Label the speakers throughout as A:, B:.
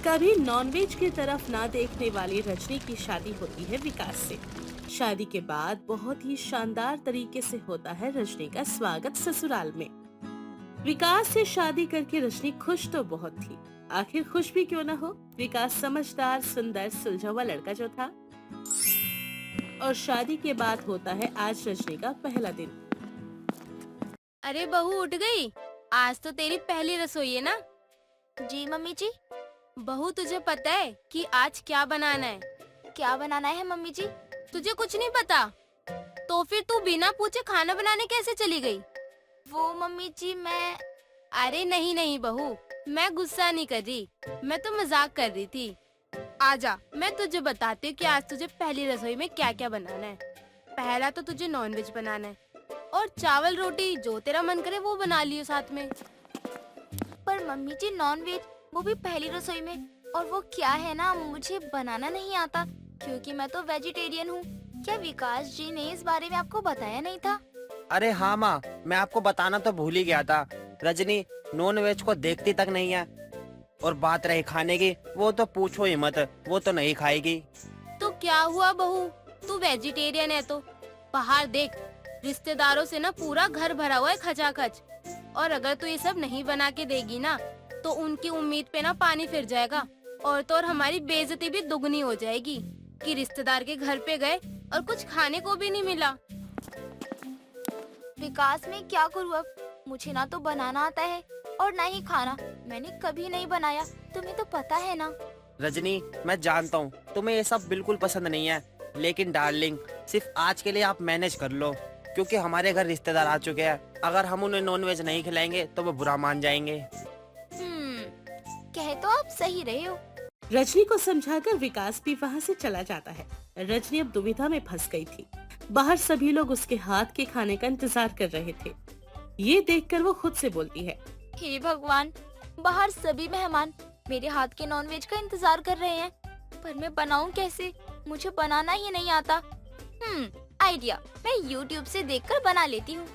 A: कभी नॉनवेज की तरफ ना देखने वाली रजनी की शादी होती है विकास से। शादी के बाद बहुत ही शानदार तरीके से होता है रजनी का स्वागत ससुराल में। विकास से शादी करके रजनी खुश तो बहुत थी। आखिर खुश भी क्यों ना हो, विकास समझदार, सुंदर, सुलझा हुआ लड़का जो था। और शादी के बाद होता है आज रजनी का पहला दिन।
B: अरे बहू उठ गई। आज तो तेरी पहली रसोई है ना।
C: जी मम्मी जी।
B: बहू तुझे पता है कि आज क्या बनाना है?
C: क्या बनाना है मम्मी जी?
B: तुझे कुछ नहीं पता? तो फिर तू बिना पूछे खाना बनाने कैसे चली गई?
C: वो मम्मी जी मैं
B: अरे नहीं नहीं बहू, मैं गुस्सा नहीं कर रही, मैं तो मजाक कर रही थी। आजा, मैं तुझे बताती हूँ कि आज तुझे पहली रसोई में क्या क्या बनाना है। पहला तो तुझे नॉनवेज बनाना है और चावल रोटी जो तेरा मन करे वो बना लियो साथ में।
C: पर मम्मी जी नॉन वेज, वो भी पहली रसोई में। और वो क्या है ना, मुझे बनाना नहीं आता क्योंकि मैं तो वेजिटेरियन हूँ। क्या विकास जी ने इस बारे में आपको बताया नहीं था?
D: अरे हाँ माँ, मैं आपको बताना तो भूल ही गया था। रजनी नॉन वेज को देखती तक नहीं है। और बात रही खाने की, वो तो पूछो ही मत, वो तो नहीं खाएगी।
B: तो क्या हुआ बहू, तू वेजिटेरियन है तो बाहर देख, रिश्तेदारों से ना पूरा घर भरा हुआ है खचाखच। और अगर तू ये सब नहीं बना के देगी ना तो उनकी उम्मीद पे ना पानी फिर जाएगा। और तो और हमारी बेइज्जती भी दुगनी हो जाएगी कि रिश्तेदार के घर पे गए और कुछ खाने को भी नहीं मिला।
C: विकास में क्या करूँ अब? मुझे ना तो बनाना आता है और ना ही खाना। मैंने कभी नहीं बनाया, तुम्हें तो पता है ना।
D: रजनी मैं जानता हूँ तुम्हें ये सब बिल्कुल पसंद नहीं है, लेकिन डार्लिंग सिर्फ आज के लिए आप मैनेज कर लो, क्योंकि हमारे घर रिश्तेदार आ चुके हैं। अगर हम उन्हें नॉन वेज नहीं खिलाएंगे तो वो बुरा मान जाएंगे।
C: कह तो आप सही रहे हो।
A: रजनी को समझाकर विकास भी वहाँ से चला जाता है। रजनी अब दुविधा में फंस गई थी। बाहर सभी लोग उसके हाथ के खाने का इंतजार कर रहे थे। ये देखकर वो खुद से बोलती है,
C: हे भगवान, बाहर सभी मेहमान मेरे हाथ के नॉनवेज का इंतजार कर रहे हैं, पर मैं बनाऊं कैसे? मुझे बनाना ही नहीं आता। आइडिया, मैं YouTube से देखकर बना लेती हूँ।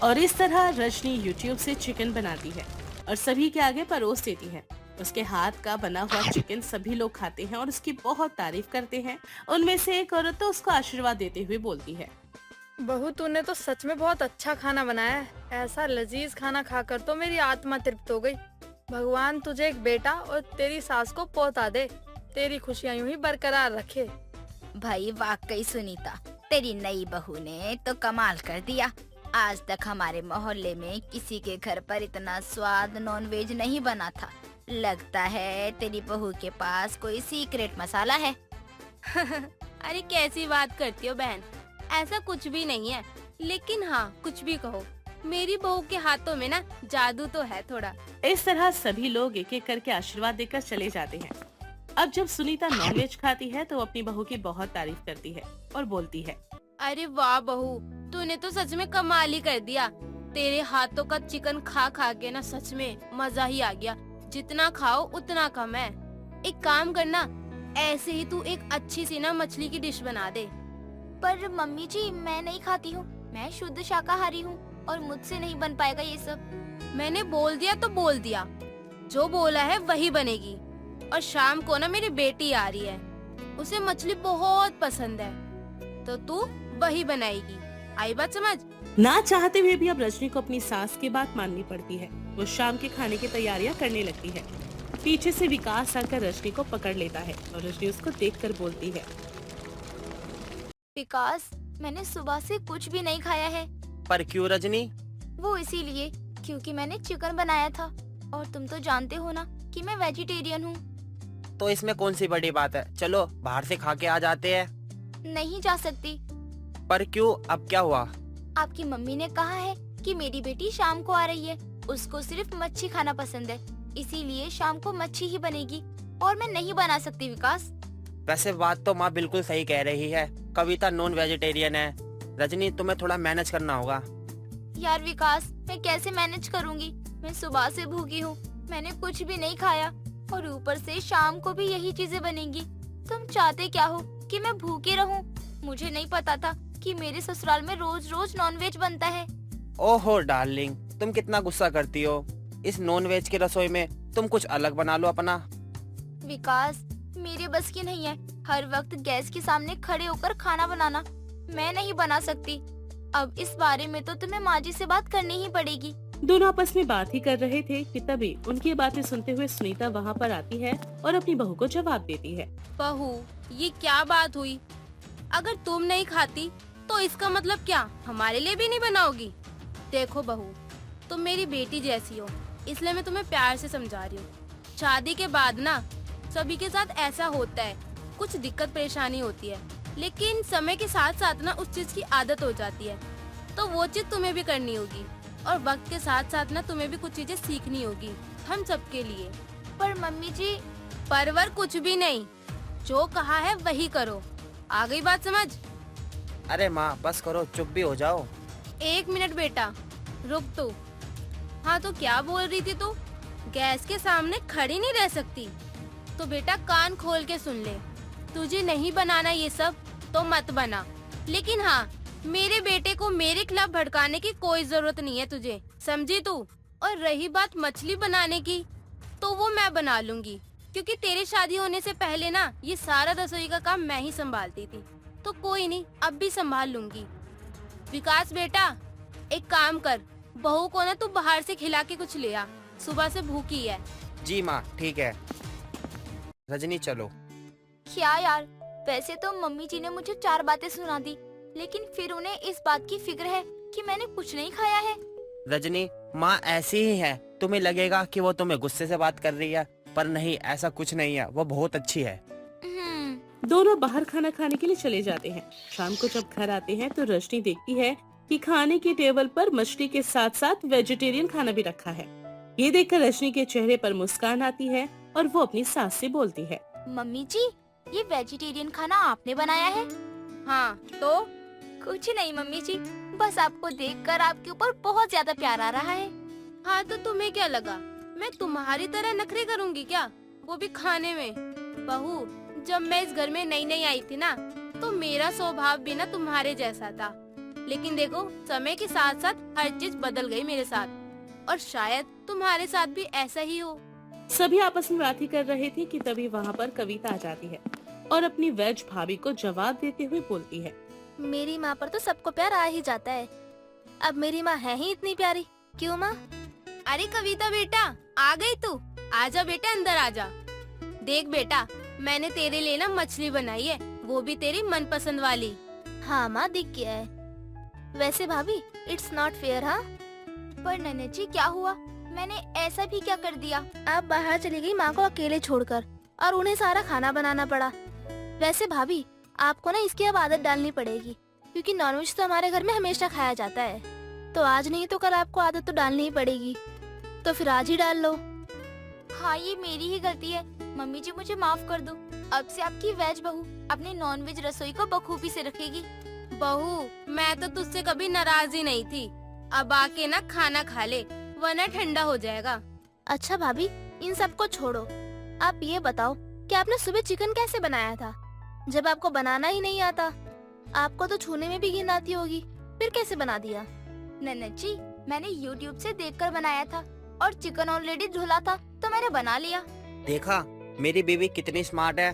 A: और इस तरह रजनी YouTube से चिकन बनाती है और सभी के आगे परोस देती है। उसके हाथ का बना हुआ चिकन सभी लोग खाते हैं और उसकी बहुत तारीफ करते हैं। उनमें से एक औरत तो उसको आशीर्वाद देते हुए बोलती है,
E: बहू तूने तो सच में बहुत अच्छा खाना बनाया है। ऐसा लजीज खाना खाकर तो मेरी आत्मा तृप्त हो गई। भगवान तुझे एक बेटा और तेरी सास को पोता दे। तेरी खुशियाँ यूं ही बरकरार रखे।
F: भाई वाकई सुनीता, तेरी नई बहू ने तो कमाल कर दिया। आज तक हमारे मोहल्ले में किसी के घर पर इतना स्वाद नॉनवेज नहीं बना था। लगता है तेरी बहू के पास कोई सीक्रेट मसाला है।
B: अरे कैसी बात करती हो बहन, ऐसा कुछ भी नहीं है। लेकिन हाँ, कुछ भी कहो, मेरी बहू के हाथों में ना जादू तो है थोड़ा।
A: इस तरह सभी लोग एक एक करके आशीर्वाद देकर चले जाते हैं। अब जब सुनीता नॉनवेज खाती है तो अपनी बहू की बहुत तारीफ करती है और बोलती है,
B: अरे वाह बहू, तूने तो सच में कमाल ही कर दिया। तेरे हाथों का चिकन खा खा के ना सच में मजा ही आ गया। जितना खाओ उतना कम है। एक काम करना, ऐसे ही तू एक अच्छी सी ना मछली की डिश बना दे।
C: पर मम्मी जी मैं नहीं खाती हूँ, मैं शुद्ध शाकाहारी हूँ और मुझसे नहीं बन पाएगा ये सब।
B: मैंने बोल दिया तो बोल दिया, जो बोला है वही बनेगी। और शाम को ना मेरी बेटी आ रही है, उसे मछली बहुत पसंद है, तो तू वही बनाएगी। आई बात समझ?
A: ना चाहते हुए भी अब रजनी को अपनी सास की बात माननी पड़ती है। वो शाम के खाने की तैयारियां करने लगती है। पीछे से विकास आकर रजनी को पकड़ लेता है और रजनी उसको देखकर बोलती है,
C: विकास, मैंने सुबह से कुछ भी नहीं खाया है।
D: पर क्यों रजनी?
C: वो इसीलिए क्योंकि मैंने चिकन बनाया था और तुम तो जानते हो ना कि मैं वेजिटेरियन हूँ।
D: तो इसमें कौन सी बड़ी बात है, चलो बाहर से खा के आ जाते हैं।
C: नहीं जा सकती।
D: पर क्यों, अब क्या हुआ?
C: आपकी मम्मी ने कहा है कि मेरी बेटी शाम को आ रही है, उसको सिर्फ मच्छी खाना पसंद है, इसीलिए शाम को मच्छी ही बनेगी और मैं नहीं बना सकती। विकास,
D: वैसे बात तो माँ बिल्कुल सही कह रही है। कविता नॉन वेजिटेरियन है। रजनी तुम्हें थोड़ा मैनेज करना होगा।
C: यार विकास, मैं कैसे मैनेज करूँगी? मैं सुबह से भूखी हूँ, मैंने कुछ भी नहीं खाया और ऊपर से शाम को भी यही चीजें बनेंगी। तुम चाहते क्या हो, कि मैं भूखी रहूं? मुझे नहीं पता था कि मेरे ससुराल में रोज रोज नॉनवेज बनता है।
D: ओहो डार्लिंग, तुम कितना गुस्सा करती हो। इस नॉन वेज की रसोई में तुम कुछ अलग बना लो अपना।
C: विकास, मेरे बस की नहीं है हर वक्त गैस के सामने खड़े होकर खाना बनाना। मैं नहीं बना सकती। अब इस बारे में तो तुम्हें माँ जी से बात करनी ही पड़ेगी।
A: दोनों आपस में बात ही कर रहे थे कि तभी उनकी बातें सुनते हुए सुनीता वहाँ पर आती है और अपनी बहू को जवाब देती है।
B: बहू, ये क्या बात हुई? अगर तुम नहीं खाती तो इसका मतलब क्या हमारे लिए भी नहीं बनाओगी? देखो बहू, तुम मेरी बेटी जैसी हो, इसलिए मैं तुम्हें प्यार से समझा रही हूँ। शादी के बाद ना सभी के साथ ऐसा होता है, कुछ दिक्कत परेशानी होती है, लेकिन समय के साथ साथ ना उस चीज की आदत हो जाती है। तो वो चीज तुम्हें भी करनी होगी और वक्त के साथ साथ ना तुम्हें भी कुछ चीजें सीखनी होगी, हम सबके लिए।
C: पर मम्मी जी,
B: परवर कुछ भी नहीं, जो कहा है वही करो। आ गई बात समझ?
D: अरे माँ बस करो, चुप भी हो जाओ।
B: 1 मिनट बेटा, रुक तू। हाँ तो क्या बोल रही थी तू? गैस के सामने खड़ी नहीं रह सकती? तो बेटा कान खोल के सुन ले, तुझे नहीं बनाना ये सब तो मत बना, लेकिन हाँ मेरे बेटे को मेरे खिलाफ भड़काने की कोई जरूरत नहीं है तुझे, समझी तू? और रही बात मछली बनाने की, तो वो मैं बना लूंगी, क्योंकि तेरे शादी होने से पहले ना ये सारा रसोई का काम मैं ही संभालती थी। तो कोई नहीं, अब भी संभाल लूंगी। विकास बेटा, एक काम कर, बहू को ना तू बाहर से खिला के कुछ ले आ, सुबह से भूखी है।
D: जी माँ ठीक है। रजनी चलो।
C: क्या यार, वैसे तो मम्मी जी ने मुझे 4 बातें सुना दी, लेकिन फिर उन्हें इस बात की फिक्र है कि मैंने कुछ नहीं खाया है।
D: रजनी, माँ ऐसी ही है, तुम्हें लगेगा कि वो तुम्हें गुस्से से बात कर रही है, पर नहीं, ऐसा कुछ नहीं है, वो बहुत अच्छी है।
A: दोनों बाहर खाना खाने के लिए चले जाते हैं। शाम को जब घर आते हैं तो रजनी देखती है कि खाने की टेबल पर मछली के साथ साथ वेजिटेरियन खाना भी रखा है। ये देखकर रजनी के चेहरे पर मुस्कान आती है और वो अपनी सास से बोलती है,
C: मम्मी जी, ये वेजिटेरियन खाना आपने बनाया है?
B: हाँ तो
C: कुछ नहीं मम्मी जी, बस आपको देखकर आपके ऊपर बहुत ज्यादा प्यार आ रहा है।
B: हाँ तो तुम्हें क्या लगा मैं तुम्हारी तरह नखरे करूँगी क्या, वो भी खाने में? बहू, जब मैं इस घर में नई नई आई थी ना, तो मेरा स्वभाव भी ना तुम्हारे जैसा था, लेकिन देखो समय के साथ साथ हर चीज बदल गई मेरे साथ, और शायद तुम्हारे साथ भी ऐसा ही हो।
A: सभी आपस में बात ही कर रहे थे कि तभी वहाँ पर कविता आ जाती है और अपनी वेज भाभी को जवाब देते हुए बोलती है,
C: मेरी माँ पर तो सबको प्यार आ ही जाता है, अब मेरी माँ है ही इतनी प्यारी, क्यों माँ?
B: अरे कविता बेटा, आ गई तू? आजा बेटा, अंदर आजा। देख बेटा, मैंने तेरे लिए ना मछली बनाई है, वो भी तेरी मनपसंद वाली।
C: हाँ माँ, दिख गया है। वैसे भाभी, इट्स नॉट फेयर। हाँ, पर नन्हे जी क्या हुआ? मैंने ऐसा भी क्या कर दिया? आप बाहर चली गई माँ को अकेले छोड़कर, और उन्हें सारा खाना बनाना पड़ा। वैसे भाभी, आपको ना इसकी अब आदत डालनी पड़ेगी, क्योंकि नॉनवेज तो हमारे घर में हमेशा खाया जाता है, तो आज नहीं तो कल आपको आदत तो डालनी ही पड़ेगी, तो फिर आज ही डाल लो। हाँ, ये मेरी ही गलती है, मम्मी जी मुझे माफ कर दो। अब से आपकी वेज बहू अपनी नॉनवेज रसोई को बखूबी से रखेगी।
B: बहू, मैं तो तुझसे कभी नाराज ही नहीं थी, अब आके ना खाना खा ले, वरना ठंडा हो जाएगा।
C: अच्छा भाभी, इन सब को छोड़ो, आप ये बताओ कि आपने सुबह चिकन कैसे बनाया था, जब आपको बनाना ही नहीं आता? आपको तो छूने में भी घिन आती होगी, फिर कैसे बना दिया? नन्नत जी, मैंने YouTube से देखकर बनाया था, और चिकन ऑलरेडी धुला था तो मैंने बना लिया।
D: देखा मेरी बीवी कितनी स्मार्ट है,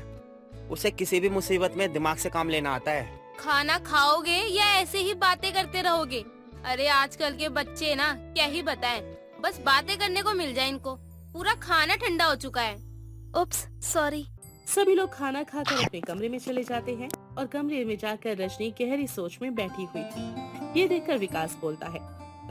D: उसे किसी भी मुसीबत में दिमाग से काम लेना आता है।
B: खाना खाओगे या ऐसे ही बातें करते रहोगे? अरे आजकल के बच्चे ना क्या ही बताएं, बस बातें करने को मिल जाए इनको, पूरा खाना ठंडा हो चुका है।
C: उप्स, सॉरी।
A: सभी लोग खाना खाकर अपने कमरे में चले जाते हैं और कमरे में जाकर रजनी गहरी सोच में बैठी हुई थी। ये देखकर विकास बोलता है,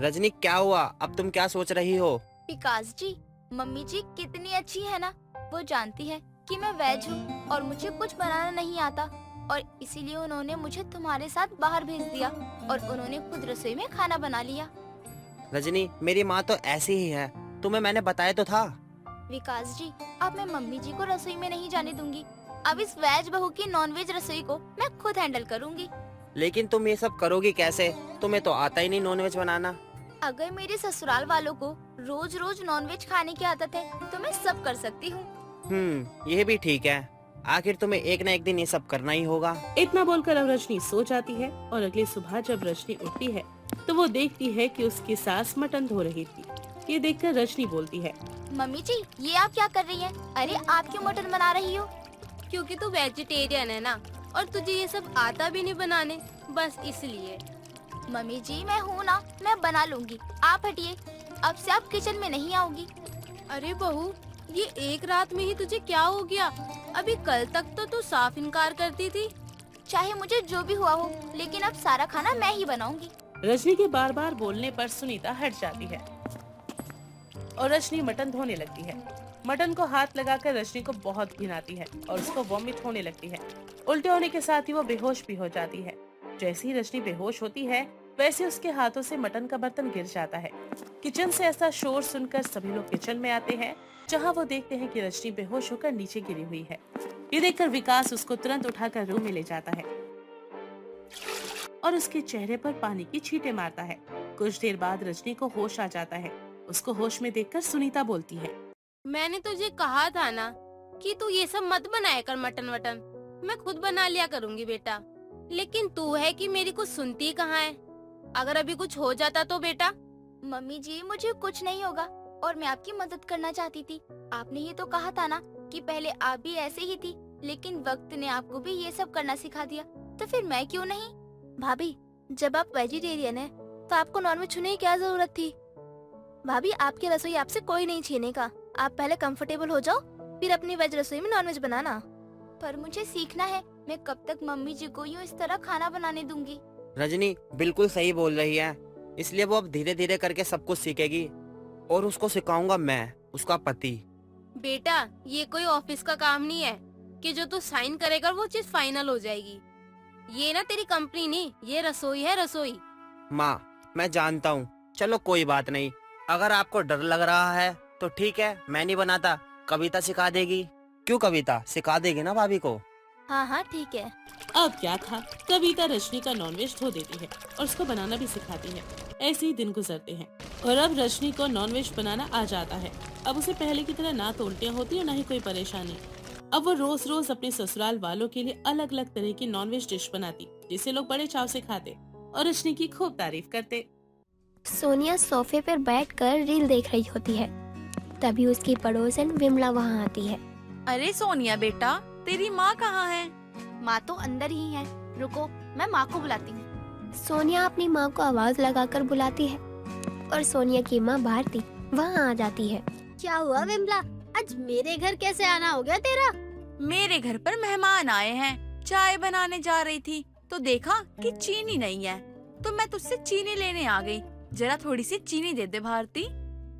D: रजनी क्या हुआ, अब तुम क्या सोच रही हो?
C: विकास जी, मम्मी जी कितनी अच्छी है ना, वो जानती है कि मैं वेज हूँ और मुझे कुछ बनाना नहीं आता, और इसीलिए उन्होंने मुझे तुम्हारे साथ बाहर भेज दिया और उन्होंने खुद रसोई में खाना बना लिया।
D: रजनी, मेरी माँ तो ऐसी ही है, तुम्हें मैंने बताया तो था।
C: विकास जी, अब मैं मम्मी जी को रसोई में नहीं जाने दूंगी, अब इस वेज बहू की नॉनवेज रसोई को मैं खुद हैंडल करूंगी।
D: लेकिन तुम ये सब करोगी कैसे, तुम्हें तो आता ही नहीं नॉनवेज बनाना।
C: अगर मेरे ससुराल वालों को रोज रोज नॉनवेज खाने की आदत है तो मैं सब कर सकती हूँ।
D: ये भी ठीक है, आखिर तुम्हें एक न एक दिन ये सब करना ही होगा।
A: इतना बोलकर अब रजनी सो जाती है और अगली सुबह जब रजनी उठती है तो वो देखती है कि उसकी सास मटन धो रही थी ये देखकर रजनी बोलती है।
C: मम्मी जी, ये आप क्या कर रही हैं? अरे आप क्यों मटन बना रही हो?
B: क्योंकि तू वेजिटेरियन है ना, और तुझे ये सब आता भी नहीं बनाने, बस इसलिए।
C: मम्मी जी मैं हूँ ना, मैं बना लूंगी, आप हटिए। अब से आप किचन में नहीं आओगी।
B: अरे बहू, ये एक रात में ही तुझे क्या हो गया? अभी कल तक तो तू साफ इनकार करती थी।
C: चाहे मुझे जो भी हुआ हो, लेकिन अब सारा खाना मैं ही बनाऊंगी।
A: रजनी के बार बार बोलने पर सुनीता हट जाती है और रजनी मटन धोने लगती है। मटन को हाथ लगाकर रजनी को बहुत घिन आती है और उसको वॉमिट होने लगती है। उल्टे होने के साथ ही वो बेहोश भी हो जाती है। जैसे ही रजनी बेहोश होती है, वैसे उसके हाथों से मटन का बर्तन गिर जाता है। किचन से ऐसा शोर सुनकर सभी लोग किचन में आते हैं, जहां वो देखते हैं कि रजनी बेहोश होकर नीचे गिरी हुई है। ये देखकर विकास उसको तुरंत उठाकर रूम में ले जाता है और उसके चेहरे पर पानी की छींटे मारता है। कुछ देर बाद रजनी को होश आ जाता है। उसको होश में देखकर सुनीता बोलती है।
B: मैंने तुझे कहा था ना कि तू ये सब मत बनाया कर मटन वटन, मैं खुद बना लिया करूंगी बेटा। लेकिन तू है कि मेरी कुछ सुनती कहाँ है। अगर अभी कुछ हो जाता तो बेटा।
C: मम्मी जी मुझे कुछ नहीं होगा, और मैं आपकी मदद करना चाहती थी। आपने ये तो कहा था ना कि पहले आप भी ऐसे ही थी, लेकिन वक्त ने आपको भी ये सब करना सिखा दिया, तो फिर मैं क्यों नहीं? भाभी, जब आप वेजिटेरियन हैं, तो आपको नॉनवेज छूने की क्या जरूरत थी? भाभी, आपकी रसोई आपसे कोई नहीं छीनेगा। आप पहले कंफर्टेबल हो जाओ, फिर अपनी वेज रसोई में नॉनवेज बनाना। पर मुझे सीखना है, मैं कब तक मम्मी जी को यूँ इस तरह खाना बनाने दूंगी?
D: रजनी बिल्कुल सही बोल रही है, इसलिए वो अब धीरे धीरे करके सब कुछ सीखेगी और उसको सिखाऊंगा मैं, उसका पति।
B: बेटा, ये कोई ऑफिस का काम नहीं है कि जो तू साइन करेगा वो चीज फाइनल हो जाएगी। ये ना तेरी कंपनी नहीं, ये रसोई है, रसोई।
D: माँ मैं जानता हूँ, चलो कोई बात नहीं। अगर आपको डर लग रहा है तो ठीक है, मैं नहीं बनाता, कविता सिखा देगी। क्यों कविता सिखा देगी ना भाभी को?
C: हाँ हाँ ठीक है।
A: अब क्या था, कविता रजनी का नॉनवेज धो देती है और उसको बनाना भी सिखाती है। ऐसे ही दिन गुजरते हैं और अब रजनी को नॉनवेज बनाना आ जाता है। अब उसे पहले की तरह ना तो उल्टियाँ होती है, ना ही कोई परेशानी। अब वो रोज रोज अपने ससुराल वालों के लिए अलग अलग तरह की नॉनवेज डिश बनाती, जिसे लोग बड़े चाव से खाते और रजनी की खूब तारीफ करते।
G: सोनिया सोफे पर बैठकर रील देख रही होती है। तभी उसकी पड़ोसन विमला वहाँ आती है।
H: अरे सोनिया बेटा, तेरी माँ कहाँ है?
C: माँ तो अंदर ही है, रुको मैं माँ को बुलाती हूँ।
G: सोनिया अपनी माँ को आवाज लगाकर बुलाती है और सोनिया की माँ भारती वहाँ आ जाती है।
I: क्या हुआ विमला, आज मेरे घर कैसे आना हो गया तेरा?
H: मेरे घर पर मेहमान आए हैं, चाय बनाने जा रही थी तो देखा कि चीनी नहीं है, तो मैं तुझसे चीनी लेने आ गई। जरा थोड़ी सी चीनी दे दे भारती।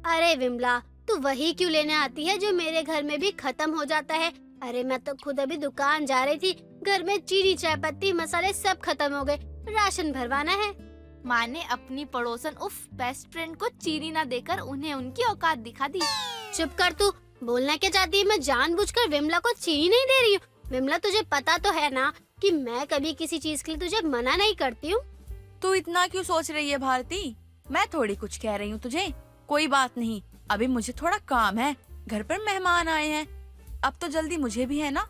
I: अरे विमला, तू वही क्यों लेने आती है जो मेरे घर में भी खत्म हो जाता है? अरे मैं तो खुद अभी दुकान जा रही थी, घर में चीनी चाय पत्ती मसाले सब खत्म हो गए, राशन भरवाना है।
C: माँ ने अपनी पड़ोसन उफ बेस्ट फ्रेंड को चीनी ना देकर उन्हें उनकी औकात दिखा दी।
I: चुप कर तू, बोलना क्या चाहती है? मैं जानबूझकर विमला को चीनी नहीं दे रही हूँ। विमला तुझे पता तो है ना कि मैं कभी किसी चीज के लिए तुझे मना नहीं करती हूँ।
H: तू इतना क्यों सोच रही है भारती? मैं थोड़ी कुछ कह रही हूँ तुझे। कोई बात नहीं, अभी मुझे थोड़ा काम है, घर पर मेहमान आए हैं, अब तो जल्दी मुझे भी है ना।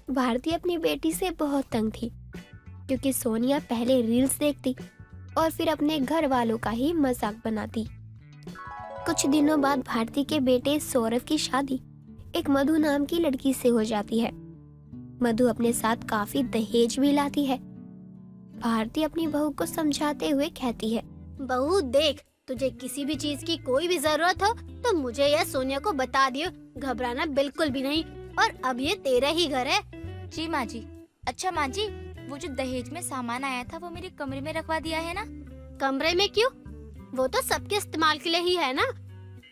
G: भारती अपनी बेटी से बहुत तंग थी, क्योंकि सोनिया पहले रील्स देखती और फिर अपने घर वालों का ही मजाक बनाती। कुछ दिनों बाद भारती के बेटे सौरभ की शादी एक मधु नाम की लड़की से हो जाती है। मधु अपने साथ काफी दहेज भी लाती है। भारती अपनी बहू को समझाते हुए कहती है,
I: बहू देख, तुझे किसी भी चीज की कोई भी जरूरत हो तो मुझे या सोनिया को बता दियो, घबराना बिल्कुल भी नहीं। और अब ये तेरा ही घर है।
C: जी माँ जी। अच्छा माँ जी, वो जो दहेज में सामान आया था वो मेरे कमरे में रखवा दिया है ना?
I: कमरे में क्यों? वो तो सबके इस्तेमाल के लिए ही है ना।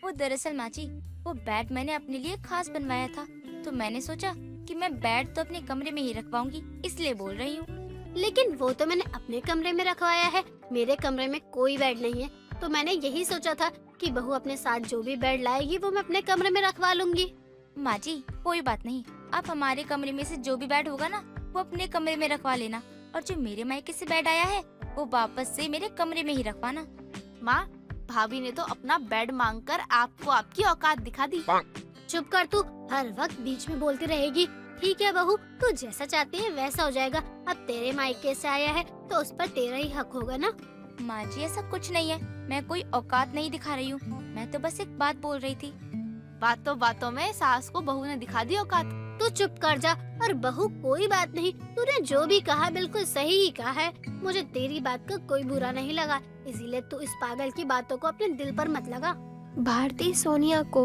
C: वो दरअसल माँ जी, वो बेड मैंने अपने लिए खास बनवाया था, तो मैंने सोचा कि मैं बेड तो अपने कमरे में ही रखवाऊंगी, इसलिए बोल रही हूँ।
I: लेकिन वो तो मैंने अपने कमरे में रखवाया है, मेरे कमरे में कोई बेड नहीं है, तो मैंने यही सोचा था कि बहू अपने साथ जो भी बेड लाएगी वो मैं अपने कमरे में रखवा लूंगी।
C: माँ जी कोई बात नहीं, आप हमारे कमरे में से जो भी बेड होगा ना वो अपने कमरे में रखवा लेना, और जो मेरे मायके से बेड आया है वो वापस से मेरे कमरे में ही रखवाना।
I: माँ, भाभी ने तो अपना बेड मांगकर आपको आपकी औकात दिखा दी। चुप कर तू, हर वक्त बीच में बोलती रहेगी। ठीक है बहू, तू जैसा चाहती है वैसा हो जाएगा। अब तेरे मायके से आया है तो उस पर तेरा ही हक होगा ना।
F: माँ जी ऐसा कुछ नहीं है, मैं कोई औकात नहीं दिखा रही हूँ, मैं तो बस एक बात बोल रही थी।
C: बातों बातों में सास को बहू ने दिखा दी औकात।
I: तू चुप कर जा। और बहू कोई बात नहीं, तूने जो भी कहा बिल्कुल सही ही कहा है। मुझे तेरी बात का कोई बुरा नहीं लगा, इसीलिए तू इस पागल की बातों को अपने दिल पर मत लगा।
G: भारती सोनिया को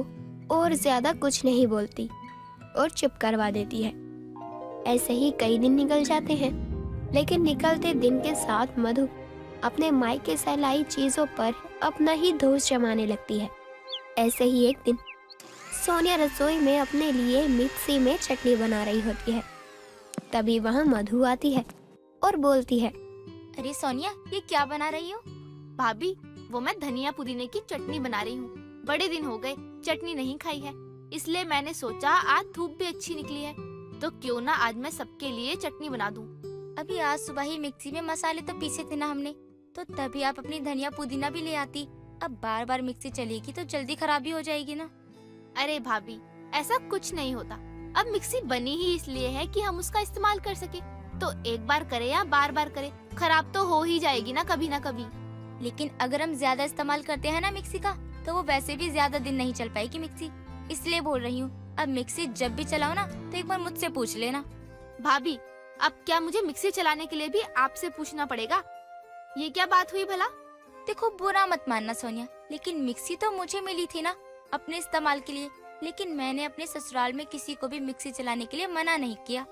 G: और ज्यादा कुछ नहीं बोलती और चुप करवा देती है। ऐसे ही कई दिन निकल जाते हैं, लेकिन निकलते दिन के साथ मधु अपने मायके से लाई चीजों पर अपना ही दोष जमाने लगती है। ऐसे ही एक दिन सोनिया रसोई में अपने लिए मिक्सी में चटनी बना रही होती है। तभी वहाँ मधु आती है और बोलती है,
C: अरे सोनिया, ये क्या बना रही हो? भाभी, वो मैं धनिया पुदीने की चटनी बना रही हूँ। बड़े दिन हो गए चटनी नहीं खाई है, इसलिए मैंने सोचा आज धूप भी अच्छी निकली है, तो क्यों ना आज मैं सबके लिए चटनी बना दूं।
F: अभी आज सुबह ही मिक्सी में मसाले तो पीसे थे ना हमने, तो तभी आप अपनी धनिया पुदीना भी ले आती। अब बार बार मिक्सी चलेगी तो जल्दी खराबी हो जाएगी ना।
C: अरे भाभी, ऐसा कुछ नहीं होता। अब मिक्सी बनी ही इसलिए है कि हम उसका इस्तेमाल कर सके, तो एक बार करे या बार बार करे, खराब तो हो ही जाएगी ना कभी ना कभी।
F: लेकिन अगर हम ज्यादा इस्तेमाल करते हैं ना मिक्सी का, तो वो वैसे भी ज्यादा दिन नहीं चल पाएगी मिक्सी, इसलिए बोल रही हूँ अब मिक्सी जब भी चलाओ ना तो एक बार मुझसे पूछ लेना।
C: भाभी, अब क्या मुझे मिक्सी चलाने के लिए भी आपसे पूछना पड़ेगा? ये क्या बात हुई भला?
F: देखो बुरा मत मानना सोनिया, लेकिन मिक्सी तो मुझे मिली थी ना अपने इस्तेमाल के लिए, लेकिन मैंने अपने ससुराल में किसी को भी मिक्सी चलाने के लिए मना नहीं किया।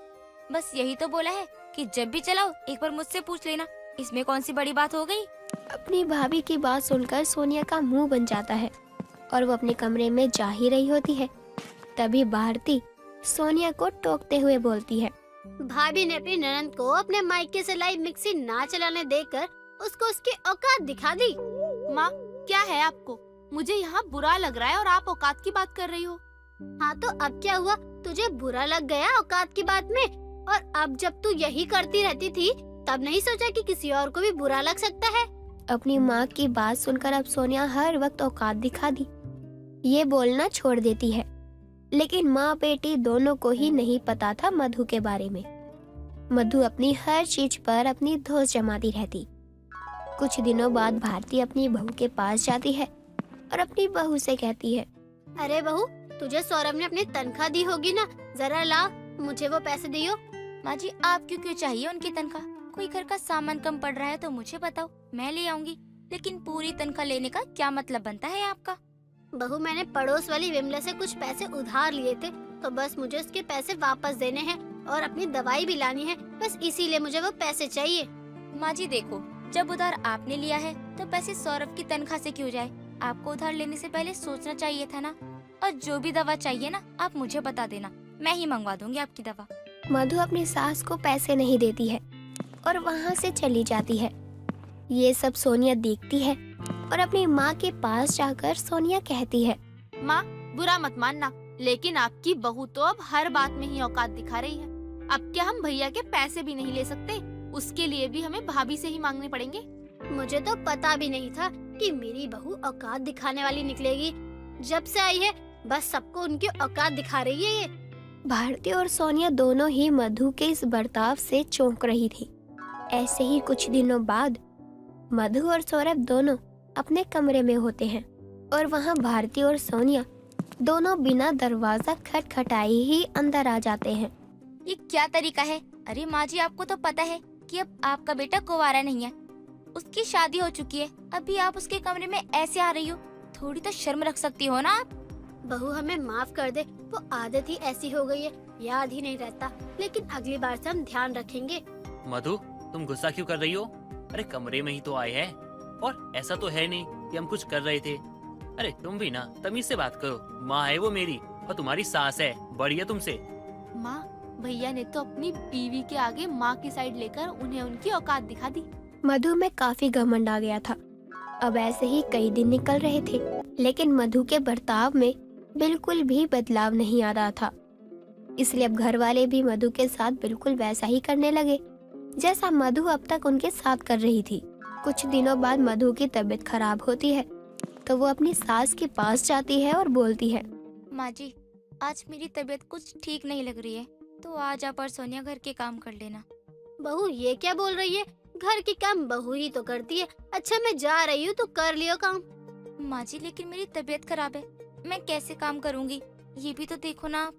F: बस यही तो बोला है कि जब भी चलाओ एक बार मुझसे पूछ लेना, इसमें कौन सी बड़ी बात हो गई।
G: अपनी भाभी की बात सुनकर सोनिया का मुंह बन जाता है और वो अपने कमरे में जा ही रही होती है। तभी भारती सोनिया को टोकते हुए बोलती है,
I: भाभी ने अपनी ननद को अपने मायके से लाई मिक्सी ना चलाने देकर उसको उसकी औकात दिखा दी।
C: माँ, क्या है आपको? मुझे यहाँ बुरा लग रहा है और आप औकात की बात कर रही हो।
I: हाँ तो अब क्या हुआ? तुझे बुरा लग गया औकात की बात में? और अब जब तू यही करती रहती थी तब नहीं सोचा कि किसी और को भी बुरा लग सकता है?
G: अपनी माँ की बात सुनकर अब सोनिया हर वक्त औकात दिखा दी, ये बोलना छोड़ देती है। लेकिन माँ बेटी दोनों को ही नहीं पता था मधु के बारे में। मधु अपनी हर चीज पर अपनी धौंस जमाती रहती। कुछ दिनों बाद भारती अपनी बहू के पास जाती है और अपनी बहू से कहती है,
I: अरे बहू, तुझे सौरभ ने अपनी तनख्वाह दी होगी ना, जरा ला मुझे वो पैसे दियो।
F: माँ जी, आपको क्यों चाहिए उनकी तनख्वाह? कोई घर का सामान कम पड़ रहा है तो मुझे बताओ, मैं ले आऊंगी। लेकिन पूरी तनख्वाह लेने का क्या मतलब बनता है आपका?
I: बहू, मैंने पड़ोस वाली विमला से कुछ पैसे उधार लिए थे, तो बस मुझे उसके पैसे वापस देने हैं और अपनी दवाई भी लानी है, बस इसीलिए मुझे वो पैसे चाहिए।
F: माँ जी देखो, जब उधार आपने लिया है तो पैसे सौरभ की तनख्वाह से क्यों जाए? आपको उधार लेने से पहले सोचना चाहिए था ना। और जो भी दवा चाहिए ना, आप मुझे बता देना, मैं ही मंगवा दूंगी आपकी दवा।
G: मधु अपनी सास को पैसे नहीं देती है और वहाँ से चली जाती है। ये सब सोनिया देखती है और अपनी माँ के पास जाकर सोनिया कहती है,
C: माँ, बुरा मत मानना, लेकिन आपकी बहू तो अब हर बात में ही औकात दिखा रही है। अब क्या हम भैया के पैसे भी नहीं ले सकते? उसके लिए भी हमें भाभी से ही मांगने पड़ेंगे।
I: मुझे तो पता भी नहीं था कि मेरी बहू औकात दिखाने वाली निकलेगी। जब से आई है बस सबको उनकी औकात दिखा रही है ये।
G: भारती और सोनिया दोनों ही मधु के इस बर्ताव से चौंक रही थी। ऐसे ही कुछ दिनों बाद मधु और सौरभ दोनों अपने कमरे में होते हैं और वहाँ भारती और सोनिया दोनों बिना दरवाजा खटखटाए ही अंदर आ जाते हैं।
F: ये क्या तरीका है? अरे माँ जी, आपको तो पता है कि अब आपका बेटा कुंवारा नहीं है, उसकी शादी हो चुकी है, अभी आप उसके कमरे में ऐसे आ रही हो, थोड़ी तो शर्म रख सकती हो ना आप।
I: बहू, हमें माफ कर दे, वो आदत ही ऐसी हो गई है, याद ही नहीं रहता, लेकिन अगली बार से हम ध्यान रखेंगे।
J: मधु, तुम गुस्सा क्यों कर रही हो? अरे कमरे में ही तो आए हैं और ऐसा तो है नहीं कि हम कुछ कर रहे थे। अरे तुम भी ना तमीज से बात करो, माँ है वो मेरी और तुम्हारी सास है, बड़ी है तुमसे।
C: माँ, भैया ने तो अपनी बीवी के आगे माँ की साइड लेकर उन्हें उनकी औकात दिखा दी।
G: मधु में काफी घमंड आ गया था। अब ऐसे ही कई दिन निकल रहे थे, लेकिन मधु के बर्ताव में बिल्कुल भी बदलाव नहीं आ रहा था। इसलिए अब घर वाले भी मधु के साथ बिल्कुल वैसा ही करने लगे जैसा मधु अब तक उनके साथ कर रही थी। कुछ दिनों बाद मधु की तबीयत खराब होती है तो वो अपनी सास के पास जाती है और बोलती है,
F: माँ जी, आज मेरी तबीयत कुछ ठीक नहीं लग रही है, तो आज आप और सोनिया घर के काम कर लेना।
I: बहू, ये क्या बोल रही है? घर के काम बहू ही तो करती है। अच्छा मैं जा रही हूँ, तो कर लियो काम।
C: माँ जी लेकिन मेरी तबीयत खराब है, मैं कैसे काम करूँगी? ये भी तो देखो ना।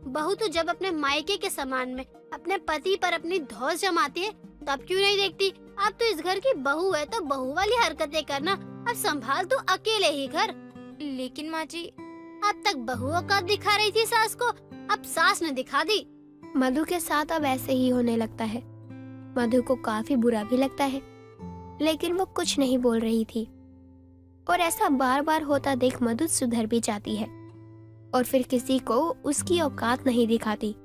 I: बहू तो जब अपने मायके के सामान में अपने पति पर अपनी धौंस जमाती है तब क्यों नहीं देखती? अब तो इस घर की बहू है तो बहू वाली हरकतें करना। अब संभाल तू अकेले ही घर।
C: लेकिन माँ जी,
I: अब तक बहू औकात दिखा रही थी सास को, अब सास ने दिखा दी।
G: मधु के साथ अब ऐसे ही होने लगता है। मधु को काफी बुरा भी लगता है, लेकिन वो कुछ नहीं बोल रही थी। और ऐसा बार बार होता देख मधु सुधर भी जाती है और फिर किसी को उसकी औकात नहीं दिखाती।